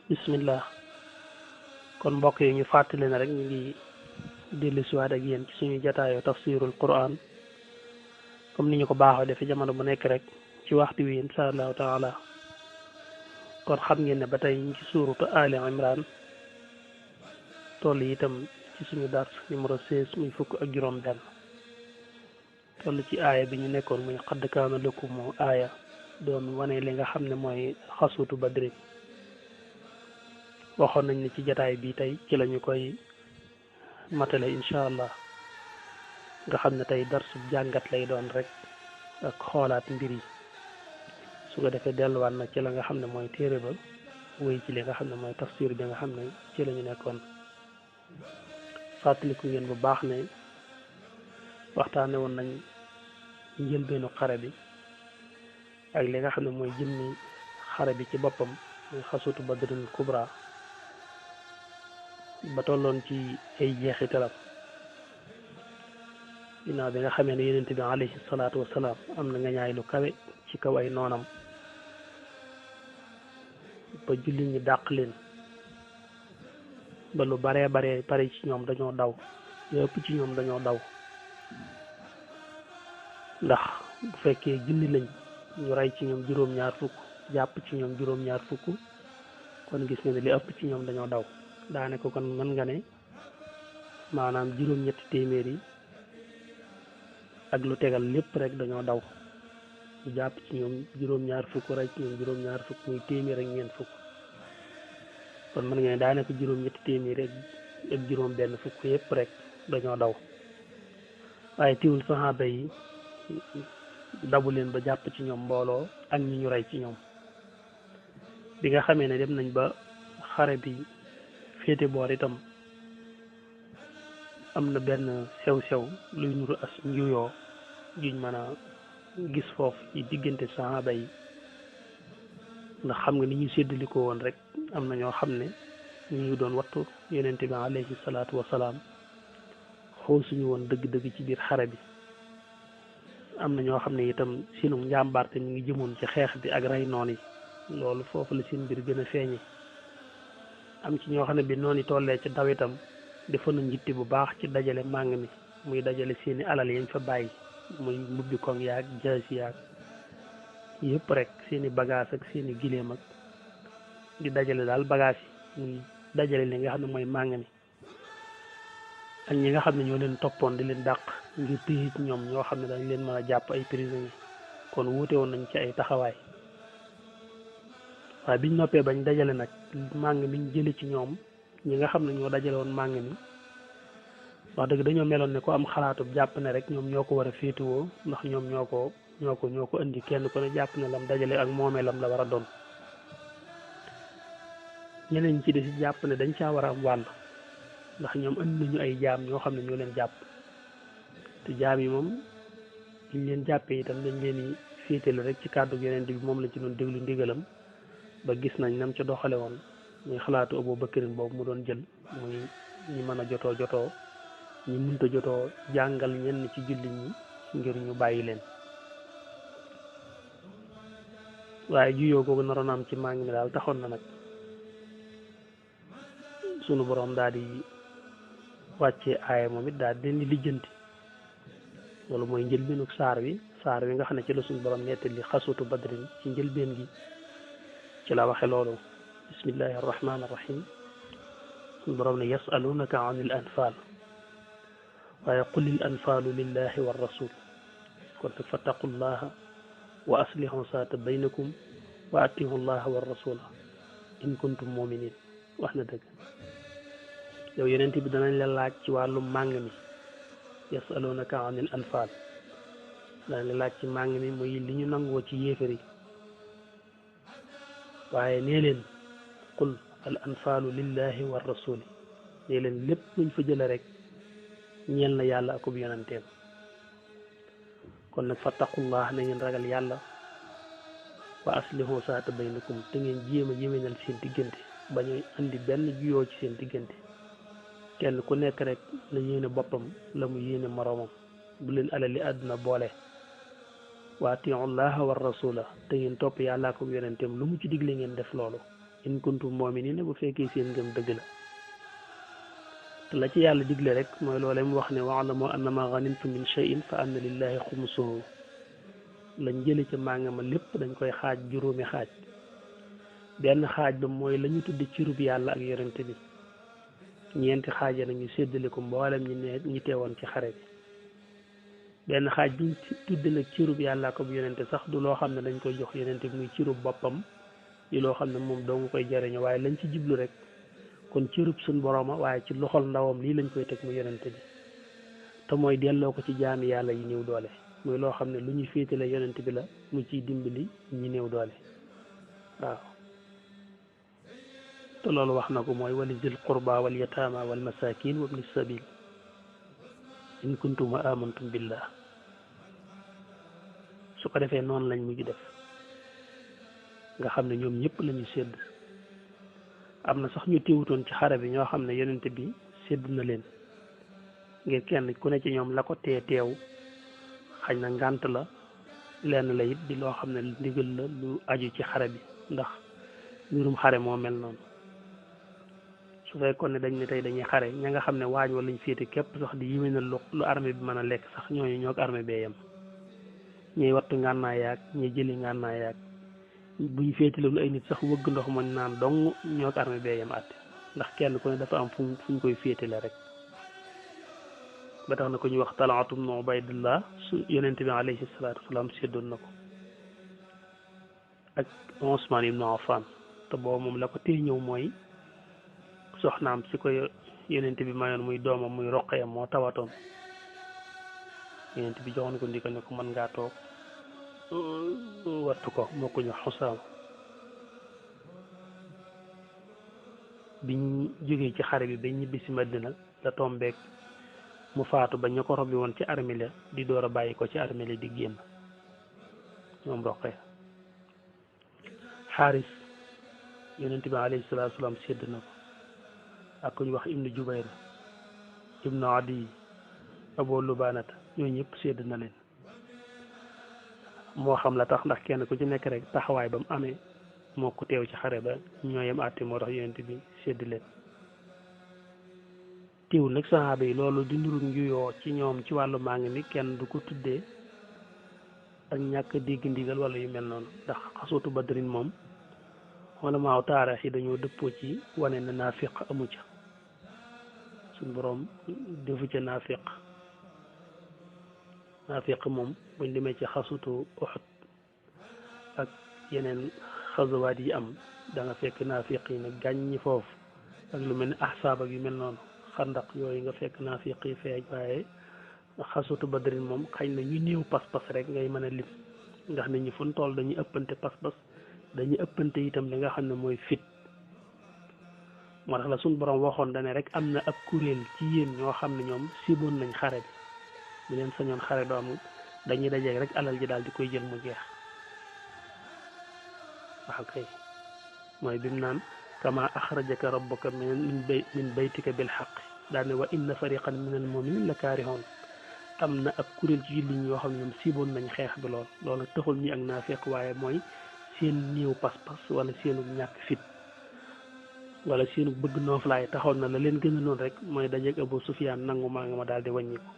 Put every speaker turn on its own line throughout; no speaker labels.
bismillah kon mbokk yi ñu fàttali na rek ñu ngi dellu siwaat ak yéen ci suñu jataayu tafsirul quran comme ni ñu ko baaxoo defe jamono bu nekk rek ci waxtu wi insha allahu taala kon xam ngeen ne ba tey ñu ci suuratu Ali Imran toll itam ci suñu dars numéro 16 muy fukk ak juróom benn toll ci aaya bi ñu nekkoon muy qad kaana lakum aaya doon wane li nga xam ne mooy xasuutu badrin waxoon nañ ne ci jataay bi tey ci lañu koy matale incha allah nga xam ne tey darsu jàngat lay doon rek ak xoolaat mbir yi su ko defee delluwaat nag ci la nga xam ne mooy téere ba wéy ci li nga xam ne mooy tafsir bi nga xam ne ci la ñu nekkoon fàttaliku ngeen bu baax ne waxtaane woon nañ njëlbeenu xare bi ak li nga xam ne mooy jëmmi xare bi ci boppam muy xasuutu badrin kubra ba tolloon ci ay jeexitalam ginnaaw bi nga xamee ne yonent bi alayhi salaatu wasalaam am na nga ñaay lu kawe ci kaw ay noonam ba jullit ñi dàq leen ba lu baree pare ci ñoom dañoo daw yëpp ci ñoom dañoo daw ndax bu fekkee junni lañ ñu rey ci ñoom juróom-ñaar fukk jàpp ci ñoom juróom-ñaar fukk kon gis nga ne li ëpp ci ñoom dañoo daw daane ko kon mën nga ne maanaam juróom-ñetti téeméer yi ak lu tegal lépp rek dañoo daw ñu jàpp ci ñoom juróom-ñaar fukk rey ci ñoom juróom-ñaar fukk muy téeméer ak ñeent fukk kon mën nga ne daane ko juróom-ñetti téeméer ak juróom benn fukk yépp rek dañoo daw waaye tiwul saxaaba yi dabu leen ba jàpp ci ñoom mbooloo ak ñi ñu rey ci ñoom bi nga xamee ne dem nañ ba xare bi féete boor itam am na benn sew-sew luy nuru as njuyoo juñ mën a gis foofu ci diggante saxaaba yi ndax xam nga ni ñu séddalikoo woon rek am na ñoo xam ne ñu ngi doon wattu yonente bi alayhi salaatu wasalaam xool suñu woon dëgg-dëgg ci biir xare bi am na ñoo xam ne itam seenu njàmbaarte ñu ngi jëmoon ci xeex bi ak rey noon yi loolu foofu la seen mbir gën a feeñe am ci ñoo xam ne bi noonu yi tollee ci daw itam defoon na njitti bu baax ci dajale màng mi muy dajale seeni alal yañ fa bàyyi muy mbubbi koŋ yaag jaasi yaag yëpp rek seeni bagage ak seeni gileem ak di dajale daal bagage yi muy dajale li nga xam ne mooy màng mi ak ñi nga xam ne ñoo leen toppoon di leen dàq ngir téye ci ñoom ñoo xam ne dañ leen mën a jàpp ay prisonniers kon wuute woon nañ ci ay taxawaay waaye biñ noppee bañ dajale nag màng miñ jële ci ñoom ñi nga xam ne ñoo dajale woon màng mi wax dëgg dañoo meloon ne ko am xalaatub jàpp ne rek ñoom ñoo ko war a féetuwoo ndax ñoom ñoo ko indi kenn ku ne jàpp ne lam dajale ak moomeelam la war a doon ñeneen ci des jàpp ne dañ caa war a am wàll ndax ñoom indi nañu ay jaam ñoo xam ne ñoo leen jàpp te jaam yi moom liñ leen jàppee itam dañ leen di féetale rek ci kàddu yonent bi moom la ci doon déglu ndigalam ba gis nañ nam ca doxale woon muy xalaatu Abu Bakrin boobu mu doon jël muy ñi mën a jotoo ñi mënta jotoo jàngal ñenn ci jullit ñi ngir ñu bàyyi leen waaye juyoo googu naroon am ci màng mi daal taxoon na nag sunu boroom daal di wàccee aaya moom it daal di leen di lijjanti loolu mooy njëlbeenu saar wi nga xam ne ci la suñu boroom nettali xasuutu badrin ci njëlbeen gi ci la waxe loolu bismillahi arrahmani irrahim suñu boroom ne yasalunaka an il anfal waaye qul il anfalu lillahi wa rasul kon nag fattaqullaha wa aslihu saata baynakum wa atihu llaha wa rasula in kuntum muminin wax na dëgg yow yonent bi danañ la laaj ci wàllum màng mi yasalunaka an il anfal danañ la laaj ci màng mi muy li ñu nangoo ci yéefar yi waaye nee leen qul al anfalu lillahi wa rasuli nee leen lépp luñ fa jële rek ñeel na yàlla akub yonanteem kon nag fattaqullah na ngeen ragal yàlla wa aslihu saata baynakum te ngeen jéem a yéwénal seen diggante ba ñuy andi benn juyoo ci seen diggante kenn ku nekk rek la yéene boppam la mu yéene moroomam bu leen alali àdduna boole wa atiu llaha wa rasula te ngeen topp yàllaa ko yonenteem lu mu ci digle ngeen def loolu in kuntum mu'minin bu fekkee seen ngëm dëgg la te la ci yàlla digle rek mooy loolee mu wax ne wa'lamu annama ghanimtum min shay'in fa anna lillahi xumusuhu lañ jële ca maa nga ma lépp dañ koy xaaj juróomi xaaj benn xaaj ba mooy la ñu tudde cirub yàlla ak yonente bi ñeenti xaaj ya nag ñu séddale ko mboolem ñi teewoon ci xare bi benn xaaj bi tudde nag cirub yàlla ak yonente sax du loo xam ne dañ koy jox yonente bi muy cirub boppam di loo xam ne moom doo nga koy jariño waaye lañ ci jublu rek kon cirub suñ borooma waaye ci loxol ndawam lii lañ koy teg mu yonente bi te mooy delloo ko ci jaami yàlla yi néew doole muy loo xam ne lu ñuy féetale yonente bi la mu ciy dimbali ñi néew doole waaw te loolu wax na ko mooy wali zil qurba wal yataama wal masakin wa ibni sabil in kuntum amantum billah su ko defee noonu lañ mujj def nga xam ne ñoom ñëpp la ñu sédd am na sax ñu teewutoon ci xare bi ñoo xam ne yonente bi sédd na leen ngir kenn ku ne ci ñoom la ko teew xañ na ngànt la lenn la it di loo xam ne ndigal la lu aju ci xare bi ndax mbirum xare moo mel noonu su fekkoon ne dañ ne tey dañuy xare ña nga xam ne waañ wala ñu féete képp sax di yéwénal lu armée bi mën a lekk sax ñooñu ñoo ko armée bee yem ñuy wattu ngànnaay yaag ñuy jëli ngànnaay yaag bu ñu féetaloon ay nit sax wëgg ndox ma naan dong ñoo ko armée bee yem àtte ndax kenn ku ne dafa am fu ñu koy féetale rek ba tax na ko ñuy wax Talhaatu ibnu Ubaydillah su yonente bi alayhi salaatu wasalaam séddoon na ko ak Usmaan ibnu Affaan te boobu moom la ko tey ñëw mooy soxnaam si ko yonente bi mayoon muy doomam muy Roqaya moo tawatoon yonente bi joxoon ko ndigal ne ko mën ngaa toog wattu ko moo ko ñu Xusaam biñ jógee ci xare bi ba ñibbi si Madina la tombeek mu faatu ba ñu ko robbi woon ci armée la di door a bàyyi ko ci armée la di génn moom Roqaya Xaaris yonente bi alayhi salaatu wasalaam sédd na ko ak ku ñu wax ibnu Jubayr ibnu Adi Abu Lubaanata ñooñu ñëpp sédd na leen moo xam la tax ndax kenn ku ci nekk rek taxawaay ba mu amee moo ko teew ci xare ba ñoo yem àtte moo tax yonent bi sédd leen teew nag saxaaba yi loolu di nuru njuyoo ci ñoom ci wàllu màng mi kenn du ko tuddee ak ñàkk dégg ndigal wala yu mel noonu ndax xasuutu badrin moom wala maaw taarix yi dañoo dëppoo ci wane ne naafiq amu ca suñ boroom defu ca naafiq moom buñ demee ci xasuutu Uhud ak yeneen xasawaat yi am da nga fekk naafiq yi nag gàññi foofu ak lu mel ni ahsaab ak yu mel noonu xandaq yooyu nga fekk naafiq yi feeñ waaye xasuutu badrin moom xañ na ñu néew pas-pas rek ngay mën a lim ndax nit ñi fu ñu toll dañuy ëppante pas-pas dañuy ëppante itam li nga xam ne mooy fit moo tax la suñ borom waxoon dane rek am na ab kuréel ci yéen ñoo xam ne ñoom siboon nañ xare bi bu leen sañoon xare doo am dañuy dajeeg rek alal ji daal di koy jël mu jeex waaw kay mooy bi mu naan kama axrajaka rabbuka min baytika bil xaq daal ne wa inna fariqan min al muminin la kaarihoon am na ab kuréel ci julli ñi yoo xam ne ñoom siboon nañ xeex bi loolu taxul ñi ak naafeq waaye mooy seen néew pas-pas wala seenu ñàkk fit wala seenu bëgg nooflaay taxoon na la leen gën a noonu rek mooy dajeeg Abu Sufyaan nangu maa nga ma daal di wàññi ko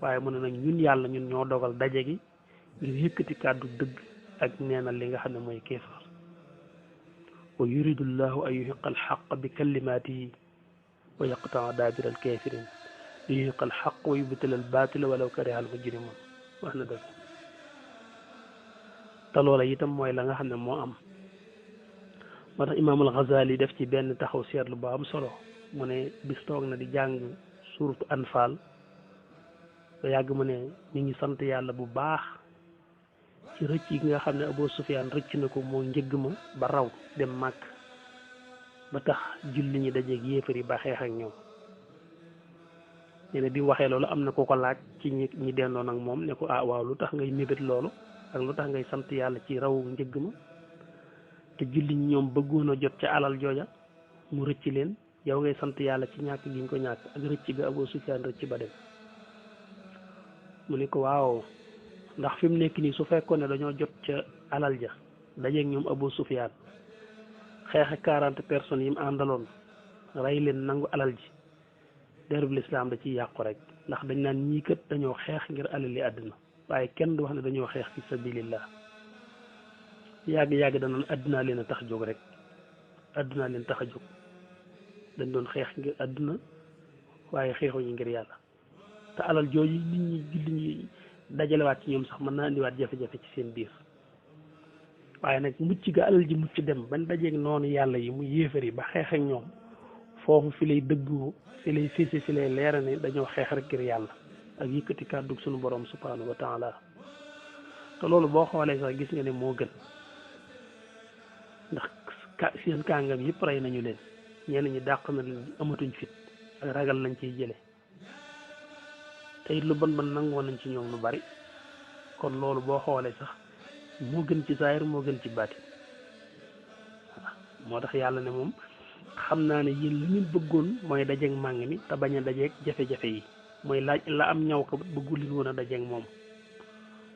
waaye mu ne nag ñun yàlla ñun ñoo dogal daje gi ngir yëkkati kàddu dëgg ak neenal li nga xam ne mooy kéefar wa yuridu llahu an yuhiqa alxaq bi kalimaatihi wa yaqtaa daabira alkafirin li yuhiqa alxaq wa yubtila albatila walaw kariha almujrimun wax na dëgg te loola itam mooy la nga xam ne moo am moo tax imaamul Ghazali def ci benn taxaw seetlu bu am solo mu ne bis toog na di jàng suuratu Anfaal ba yàgg mu ne ñu ngi sant yàlla bu baax ci rëcc yi nga xam ne Abu Sufyaan rëcc na ko moo njëgg ma ba raw dem màkk ba tax julli ñi dajeeg yéefar yi ba xeex ak ñoom nee na bi waxee loolu am na ko ko laaj ci ñi dendoon ak moom ne ko ah waaw lu tax ngay mébét loolu ak lu tax ngay sant yàlla ci raw njëgg ma te julli ñi ñoom bëggoon a jot ca alal jooja mu rëcc leen yow ngay sant yàlla ci ñàkk gi ñu ko ñàkk ak rëcc ga Abu Sufyaan rëcc ba dem mu ne ko waaw ndax fi mu nekk nii su fekkoon ne dañoo jot ca alal ja dajeeg ñoom Abu Sufyaan xeex ak 40 personnes yi mu àndaloon rey leen nangu alal ji derub lislaam da ciy yàqu rek ndax dañ naan ñii kat dañoo xeex ngir alali àdduna waaye kenn du wax ne dañoo xeex fi sabilillah yàgg-yàgg danaan àdduna leen a tax jóg rek àdduna leen tax a jóg dañ doon xeex ngir àdduna waaye xeexuñu ngir yàlla te alal jooju nit ñi julli ñi dajalewaat ci ñoom sax mën naa indiwaat jafe-jafe ci seen biir waaye nag mucc ga alal ji mucc dem ban dajeeg noonu yàlla yi mu yéefar yi ba xeex ak ñoom foofu fi lay dëggoo fi lay fisi fi lay leera ne dañoo xeex rek ngir yàlla ak yëkkati kàddu suñu borom subhanahu wa taala te loolu boo xoolee sax gis nga ne moo gën ndax seen kàngam yëpp rey nañu leen ñenn ñi dàq na leen amatuñ fit ak ragal nañ ciy jële te it lu bon bon nangoon nañ ci ñoom lu bari kon loolu boo xoolee sax moo gën ci saayir moo gën ci baati waaw moo tax yàlla ne moom xam naa ne yéen li ngeen bëggoon mooy dajeeg màng mi te bañ a dajeeg jafe-jafe yi mooy laaj la am ñaw ko bëggul leen woon a dajeeg moom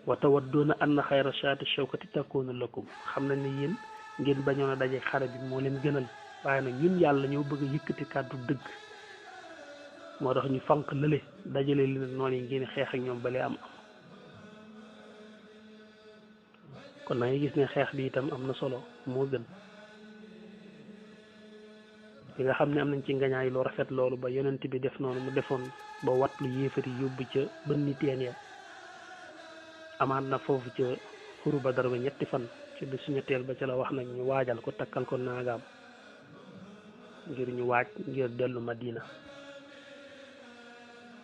wa tawadduuna anna xayra shaati shawkati takuunu lakum xam nañ ne yéen ngeen bañoon a dajeeg xare bi moo leen gënal waaye nag ñun yàlla ñoo bëgg a yëkkati kàddu dëgg moo tax ñu fanq lële dajale leen noonu yi ngeen xeex ak ñoom balee am kon na ngay gis ne xeex bi itam am na solo moo gën li nga xam ne am nañ ci ngañaay lu rafet loolu ba yonent bi def noonu mu defoon ba wat lu yéefari yóbbu ca bënni teen ya amaat na foofu ca xuru Badar ba ñetti fan ci bisu ñetteel ba ca la wax nag ñu waajal ko takkal ko naagaam ngir ñu waaj ngir dellu Madina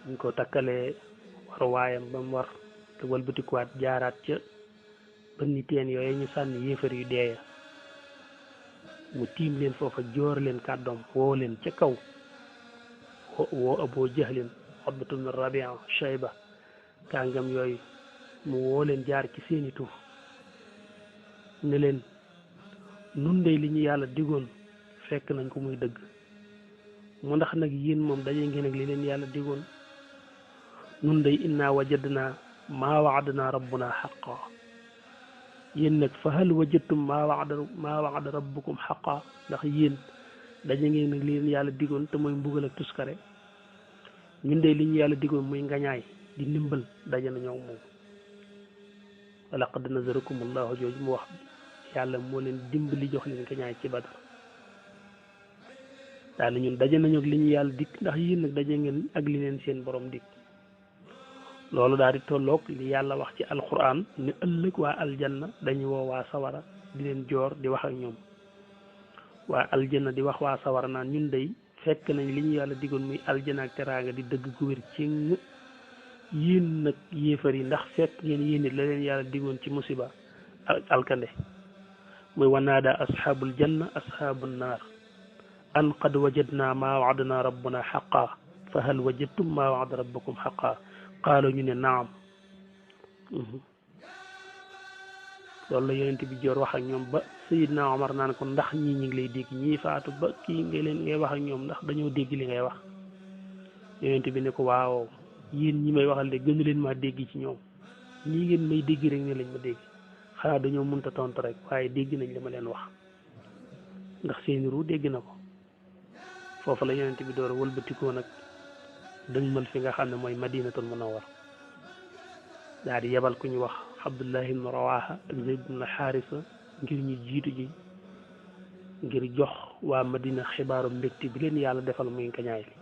ñu ko takkalee war waayam ba mu war te walbatikuwaat jaaraat ca bënni teen yooyu ñu sànni yéefar yu deeya mu tiim leen foofa joor leen kàddoom woo leen ca kaw woo Abu Jahlin Utbatu bnu Rabia Shayba kàngam yooyu mu woo leen jaar ci seeni tur ne leen nun dey li ñu yàlla digoon fekk nañ ko muy dëgg mu ndax nag yéen moom daje ngeen ak li leen yàlla digoon nun day inna wajadna maa waadna rabbuna xaqa yéen nag fa hal wajadtum maa waada rabbukum xaqa ndax yéen daje ngeen nag li leen yàlla digoon te mooy mbugal ak tuskare ñun de li ñu yàlla digoon muy ngañaay di ndimbal daje nañoo moom walaqad nazarakum allahu jooju mu wax yàlla moo leen dimbali jox leen ngañaay ci Badar daal ñun daje nañu ak li ñu yàlla dikk ndax yéen nag daje ngeen ak li leen seen borom dikk loolu daal di tolloog li yàlla wax ci alquran ne ëllëg waa aljanna dañuy woo waa sawara di leen joor di wax ak ñoom waa aljanna di wax waa sawara naan ñun day fekk nañ li ñu yàlla digoon muy aljanna ak teraanga di dëgg gu wér ci yéen nag yéefar yi ndax fekk ngeen yéen it la leen yàlla digoon ci musiba alkande muy wanaada asxaabul janna asxaabun naar an qad wajadna maa waadna rabbuna xaqa fa hal wajadtum maa waada rabbukum xaqa qaalo ñu ne naam loolu la yonent bi joor wax ak ñoom ba Sayidna Omar naan ko ndax ñii ñi ngi lay dégg ñii faatu ba kii ngay wax ak ñoom ndax dañoo dégg li ngay wax yonent bi ne ko waaw yéen ñi may waxal de gënu leen maa dégg ci ñoom ñii ngeen may dégg rek ne lañ ma dégg xanaa dañoo mënta tontu rek waaye dégg nañ li ma leen wax ndax seeni ru dégg na ko foofu la yonent bi door a wëlbatikoo nag dëgmal fi nga xam ne mooy Madinatul Munawwar daal di yebal ku ñu wax Abdullah ibn Rawaha ak Zayd ibn Xaarisa ngir ñu jiitu ji ngir jox waa Madina xibaaru mbégte bi leen yàlla defal muy ngañaay li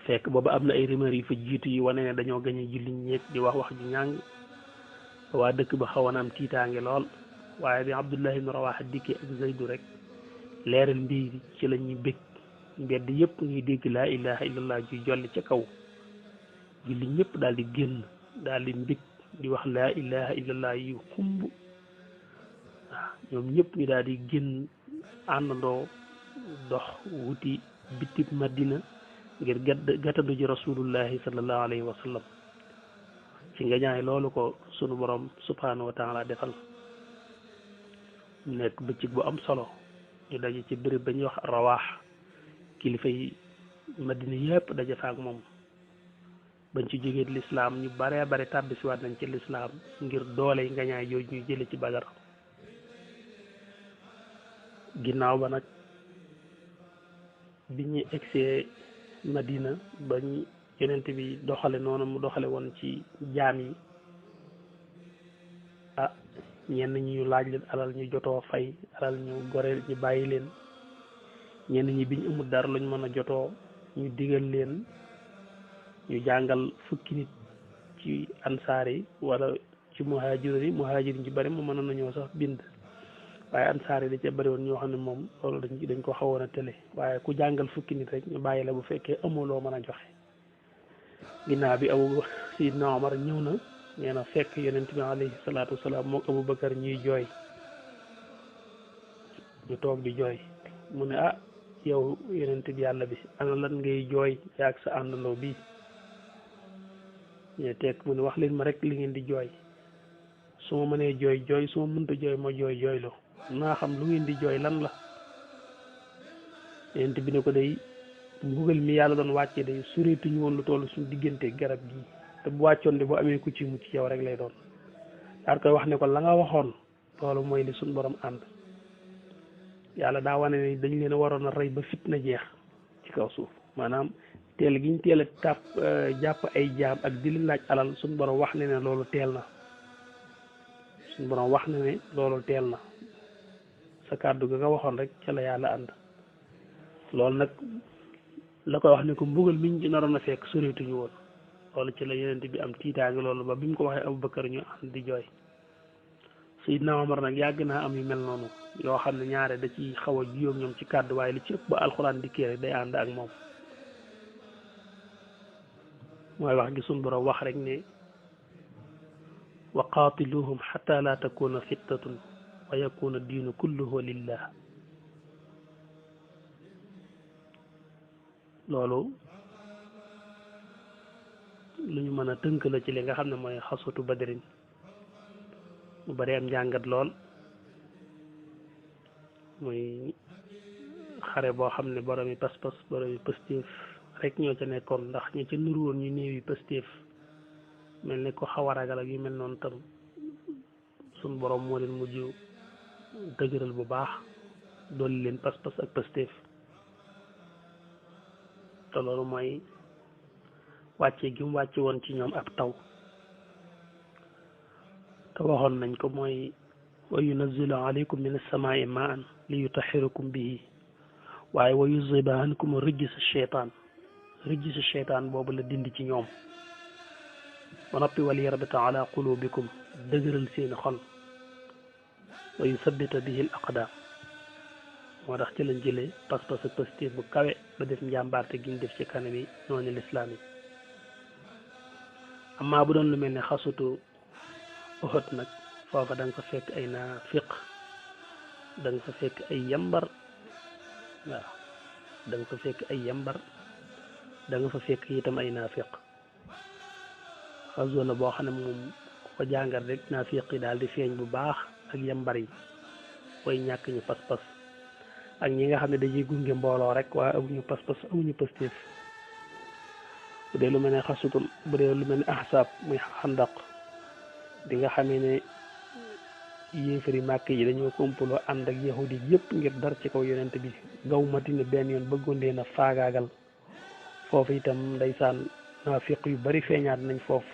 fekk booba am na ay rumeur yu fa jiitu yi wane ne dañoo gañe julli ñeeg di wax ju ñàng waa dëkk ba xawoon am tiitaange lool waaye bi Abdullah ibn Rawaha dikkee ak Zaydu rek leeral mbir ci la ñuy bég mbedd yëpp ngi dégg laa ilaha illallah juy jolli ca kaw julli ñëpp daal di génn daal di mbég di wax laa ilaha illallah yu xumb waaw ñoom ñëpp ñu daal di génn àndandoo dox wuti bitib Madina ngir gàttandu ji rasulullahi sallallahu alayhi wa sallam ci nga ñaay loolu ko sunu borom subhanahu wa taala defal mu nekk bëccëg bu am solo ñu daje ci béréb ba ñuy wax rawaax kilifa yi Madina yëpp daje fa ak moom bañ ci jógee lislaam ñu bare bare tàbbisiwaat nañ ci lislaam ngir doole yi nga ñaay yooyu ñuy jële ci Badar ginnaaw ba nag bi ñu egsee Madina bañ yonent bi doxale noonu mu doxale woon ci jaam yi ah ñenn ñi ñu laaj leen alal ñu jotoo fay alal ñu goreel ñu bàyyi leen ñenn ñi biñ amul dara luñ mën a jotoo ñu digal leen ñu jàngal fukki nit ci ansaar yi wala ci muhaajir yi ñu bari mu mënoon nañoo sax bind waaye ansaar yi da ca bari woon ñoo xam ne moom loolu dañ ko xawoon a tële waaye ku jàngal fukki nit rek ñu bàyyi la bu fekkee amoo loo mën a joxe ginnaaw bi Sidna Omar ñëw na nee na fekk yonent bi alayhi salaatu wasalaam mook Abubakar ñuy jooy ñu toog di jooy mu ne ah yow yonent bi yàlla bi ana lan ngay jooy yaag sa àndandoo bii ñu teg mu ne wax leen ma rek li ngeen di jooy su ma mënee jooy su ma mënta jooy ma jooyloo naa xam lu ngeen di jooy lan la yonent bi ne ko day mbugal mi yàlla doon wàcce day sureetuñu woon lu toll suñu diggante garab gii te bu wàccoon de bu amee ku ci mucc yow rek lay doon daal koy wax ne ko la nga waxoon loolu mooy li suñu borom ànd yàlla daa wane ne dañ leen a waroon a rey ba fitna jeex ci kaw suuf maanaam teel gi ñu teel a jàpp ay jaam ak di leen laaj alal suñu borom wax ne loolu teel na suñu borom wax ne loolu teel na sa kàddu ga nga waxoon rek ca la yàlla ànd loolu nag la koy wax ne ko mbugal miñ ci naroon a fekk soreetuñu woon loolu ci la yonent bi am tiitaange loolu ba bi mu ko waxee Abubakar ñu ànd di jooy Seydina Omar nag yàgg naa am yu mel noonu yoo xam ne ñaare da ci xaw a jiyóog ñoom ci kàddu waaye li ci ëpp ba alxuraan dikkee rek day ànd ak moom mooy wax gi suñu borom wax rek ne wa qaatiluhum xata la takuna fitnatun wa yakuna diinu kulluhu lillah loolu lu ñu mën a tënk la ci li nga xam ne mooy xaswatu badrin mu bari am njàngat lool muy xare boo xam ne boromi pas-pas boromi pëstéef rek ñoo ca nekkoon ndax ñi ca nuru woon ñu néewi pëstéef mel ne ko xaw a ragal ak yu mel noonu tam suñ borom moo leen mujj dëgëral bu baax dolli leen pas-pas ak pëstéef te loolu mooy wàcce gi mu wàcce woon ci ñoom ab taw te waxoon nañ ko mooy wa yunazzilu alaykum min as-samaa'i ma'an li yutahhirakum bihi waaye wa yuzhiba ankum rijsa shaytaan boobu la dindi ci ñoom ba noppi wal yarbita ala qulubikum dëgëral seeni xol wa yusabbita bihi al-aqdaam moo tax ci lañ jëlee pas-pas ak positif bu kawe ba def njàmbaarte gi ñu def ci kanam yi noonu lislaam yi amaa bu doon lu mel ne xasutu Uhud nag foofa da nga fa fekk ay naafiq da nga fa fekk ay yambar waaw da nga fa fekk ay yambar da nga fa fekk itam ay naafiq xaso la boo xam ne moom ko jàngal rek naafiq yi daal di feeñ bu baax ak yambar yi way ñàkk ñu pas-pas ak ñi nga xam ne dañuy gunge mbooloo rek waaye amuñu pas-pas amuñu pastéef bu dee lu mel ne xasutul bu dee lu mel ne ahsaab muy xandaq di nga xamee ne yéefari màkk yi dañoo kompaloo ànd ak yahudi yëpp ngir dar ci kaw yonent bi gaw matine benn yoon bëggoon leen a faagaagal foofu itam ndeysaan naafiq yu bari feeñaat nañ foofu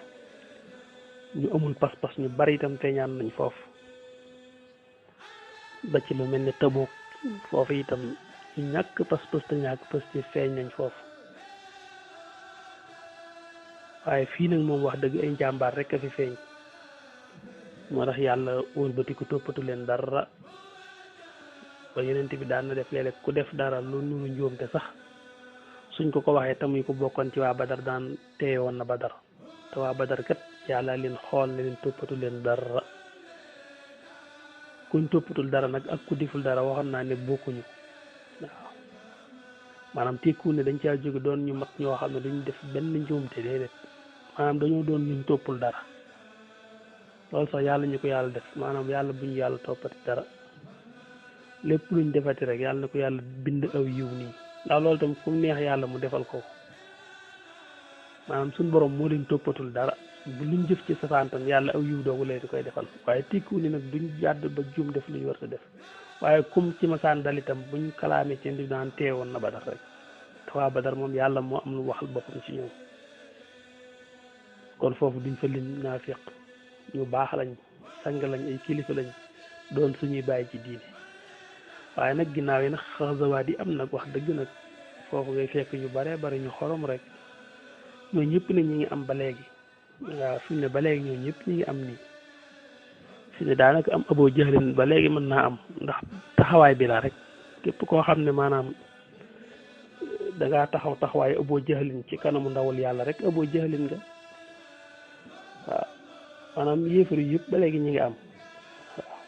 ñu amul pas-pas ñu bari itam feeñaat nañ foofu ba ci lu mel ne Tabuk foofu itam ñu ñàkk pas-pas te ñàkk pastéef feeñ nañ foofu waaye fii nag moom wax dëgg ay njàmbaar rek a fi feeñ moo tax yàlla wëlbati ku toppatu leen dara ba yonent bi daan na def léeg-léeg ku def dara lu nuru njuumte sax suñ ko waxee tamuy ko bokkoon ci waa Badar daan teewe woon na Badar te waa Badar kat yàlla leen xool ne leen toppatu leen dara kuñ toppatul dara nag ak ku deful dara waxoon naa ne bokkuñu waaw maanaam tekku ne dañ caa jóge doon ñu mat ñoo xam ne duñ def benn njuumte déedéet maanaam dañoo doon ñuñ toppul dara loolu sax yàlla ñu ko yàlla def maanaam yàlla bu ñu yàlla toppati dara lépp luñ defati rek yàlla na ko yàlla bind aw yiw nii ndax loolu tam fu mu neex yàlla mu defal ko maanaam suñu borom moo leen toppatul dara bu luñ jëf ci safaan tam yàlla aw yiw doogu leen di koy defal waaye tikku ni nag duñ jàdd ba juum def lu ñu war a def waaye kum ci masaan dal itam buñ kalaamee ci ndi daan teewoon na Badar rek te waa Badar moom yàlla moo am lu waxal boppam ci ñoom kon foofu duñ fa lim naafiq ñu baax lañ sang lañ ay kilifa lañ doon suñuy bàyyi ci diine waaye nag ginnaaw yi nag xasawaat yi am nag wax dëgg nag foofu ngay fekk ñu bare bari ñu xorom rek ñoo ñëpp ne ñi ngi am ba léegi waaw fi mu ne ba léegi ñoo ñëpp ñi ngi am nii fi ne daanaka am Abu Jahlin ba léegi mën naa am ndax taxawaay bi la rek képp koo xam ne maanaam dangaa taxaw taxawaayu Abu Jahlin ci kanamu ndawul yàlla rek Abu Jahlin nga waaw maanaam yéefar yëpp ba léegi ñi ngi am waaw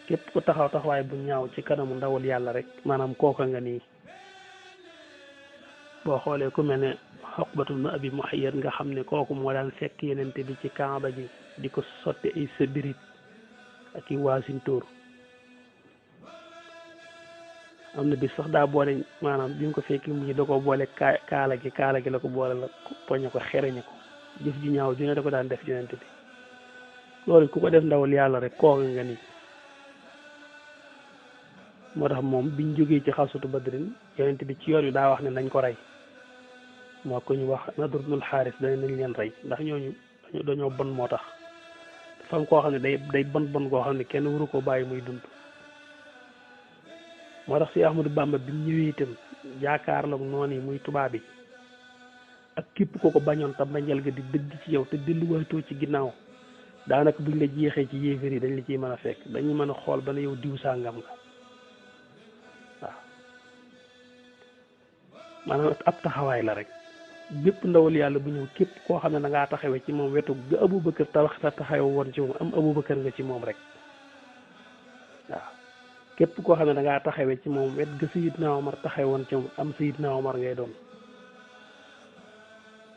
képp ku taxaw taxawaay bu ñaaw ci kanamu ndawul yàlla rek maanaam kooka nga nii boo xoolee ku mel ne Uqbatu bnu Abi Muhayyad nga xam ne kooku moo daan fekk yenente bi ci Kaaba gi di ko sotti ay sëbirit ak i waasintóor am na bis sax daa boole maanaam bi mu ko fekk mu da ko boole kaala gi la ko boole la poñe ko xereñe ko jëf ji ñaaw ju ne da ko daan def yenente bi loolu ku ko def ndawal yàlla rek kooku nga nii moo tax moom biñ jógee ci xasutu badrin yenente bi ci yoon wi daa wax ne nañ ko rey moo ko ñu wax Nadr ibnul Xaaris nañ leen rey ndax ñooñu dañoo bon moo tax dafa am koo xam ne day bon koo xam ne kenn waru ko bàyyi muy dund moo tax si Ahmadu Bamba bi mu ñëwee itam jaakaarloog noonu yi muy tubaab yi ak képp ko ko bañoon te bañal ga di dëgg ci yow te delluwaatoo ci ginnaaw daanaka buñ la jeexee ci yéefar yi dañ la ciy mën a fekk dañuy mën a xool ba ne yow diw sàngam nga waaw maanaam ab taxawaay la rek bépp ndawul yàlla bu ñëw képp koo xam ne da ngaa taxawee ci moom wetu ga Abubakar taxawe woon ci moom am Abubakar nga ci moom rek waaw képp koo xam ne da ngaa taxawee ci moom wet ga Sayyidna Omar taxawe woon ci moom am Sayyidna Omar ngay doon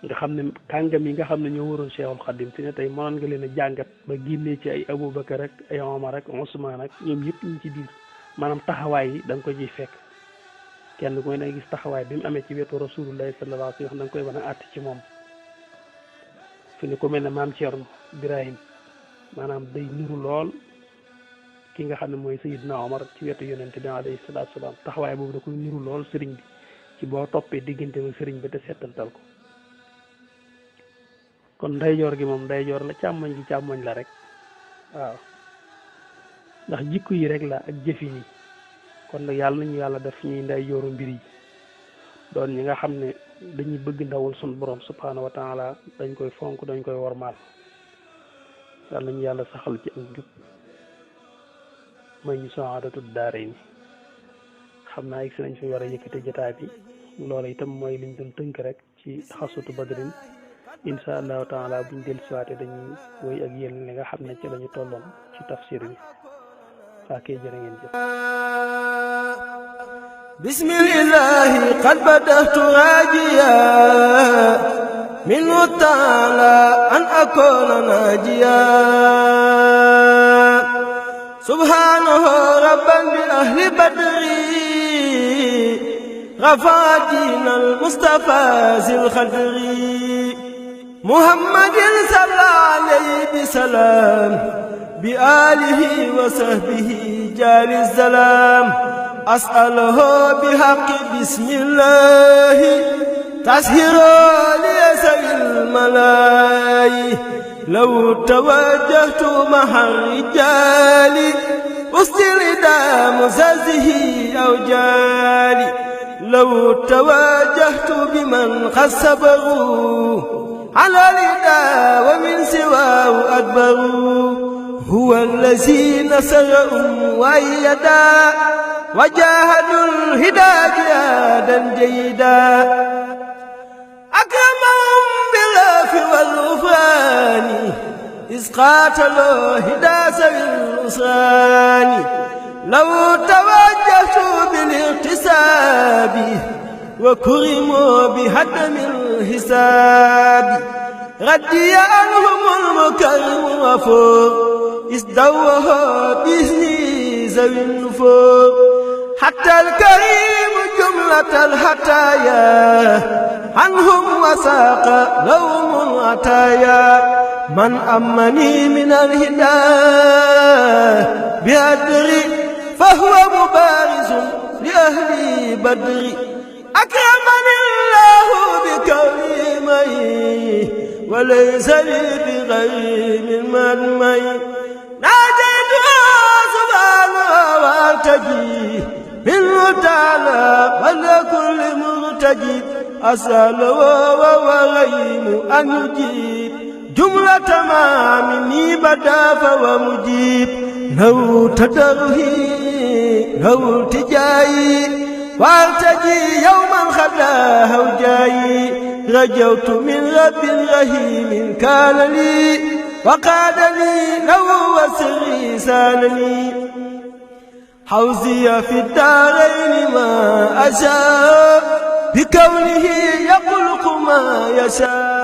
nga xam ne kàngam yi nga xam ne ñoo waroon Cheikhul Khadim fi ne tey mënoon nga leen a jàngat ba génnee ci ay Abubakar rek ay Omar rek Ousmane rek ñoom yëpp ñu ci biir maanaam taxawaay yi da nga ko ciy fekk kenn ku ne da gis taxawaay bi mu amee ci wetu Rasulullahi sallallahu alayhi wa sallam da nga koy mën a àtt ci moom fi ne ku mel ne maam Thierno Birahim maanaam day niru lool ki nga xam ne mooy Sayyidna Omar ci wetu yonente bi alayhi salaatu salaam taxawaay boobu da koy niru lool sëriñ bi ci boo toppee diggante ak sëriñ bi te settantal ko kon ndeyjoor gi moom ndeyjoor la càmmoñ gi càmmoñ la rek waaw ndax jikko yi rek la ak jëfin yi kon nag yàlla nañu yàlla def ñuy ndeyjooru mbir yi doon ñi nga xam ne dañuy bëgg ndawul sun borom subhaanahu wa taala dañ koy fonk dañ koy wormaal yàlla nañu yàlla saxal ci ak njub may ñu saadatu daare ni xam naa egsi nañ fi war a yëkkate jotaay bi loolu itam mooy liñ doon tënk rek ci xasutu badrin insha allahu taala buñ del siwaate dañuy woy ak yéen li nga xam ne ci lañu tolloon ci tafsir bi waa kay jërë ngeen jëf bismillahi qad badahtu rajiya minhu taala an akuna najiya subhanahu rabban bi ahli badri غفادين المصطفى ذي الخدر محمد صلى عليه بسلام بآله وصحبه جال السلام أسأله بحق بسم الله تسهر ليسر الملاي لو توجهت مع الرجال واستردام زازه أو جالي لو تواجهت بمن خسبه على الرداء ومن سواه أدبر هو الذي نصر وأيدا وجاهدوا الهدى جهادا جيدا أكرمهم بالعفو والغفران إذ قاتلوا هدى سوي الأسران لو توجهت بالاغتساب وكرموا بهدم الحساب ردي عنهم المكرم وفور ازدوه بإذني ذوي النفور حتى الكريم جملة
جملة الحتايا عنهم وساق لهم العتايا من أمني من الهداية بأدري فهو مبارز لأهل بدر أكرمني الله بكريمي وليس لي بغير المنمي ناجيته سبحانه والتجي منه تعالى ولكل مرتجي أسأل وغيم أن يجيب جملة ما مني بدا فهو مجيب لو تدرهي لو التجاي والتجي يوما خلاه وجاي رجوت من رب رحيم كان لي وقاد لي لو وسري سالني حوزي في الدارين ما أشاء بكونه يخلق ما يشاء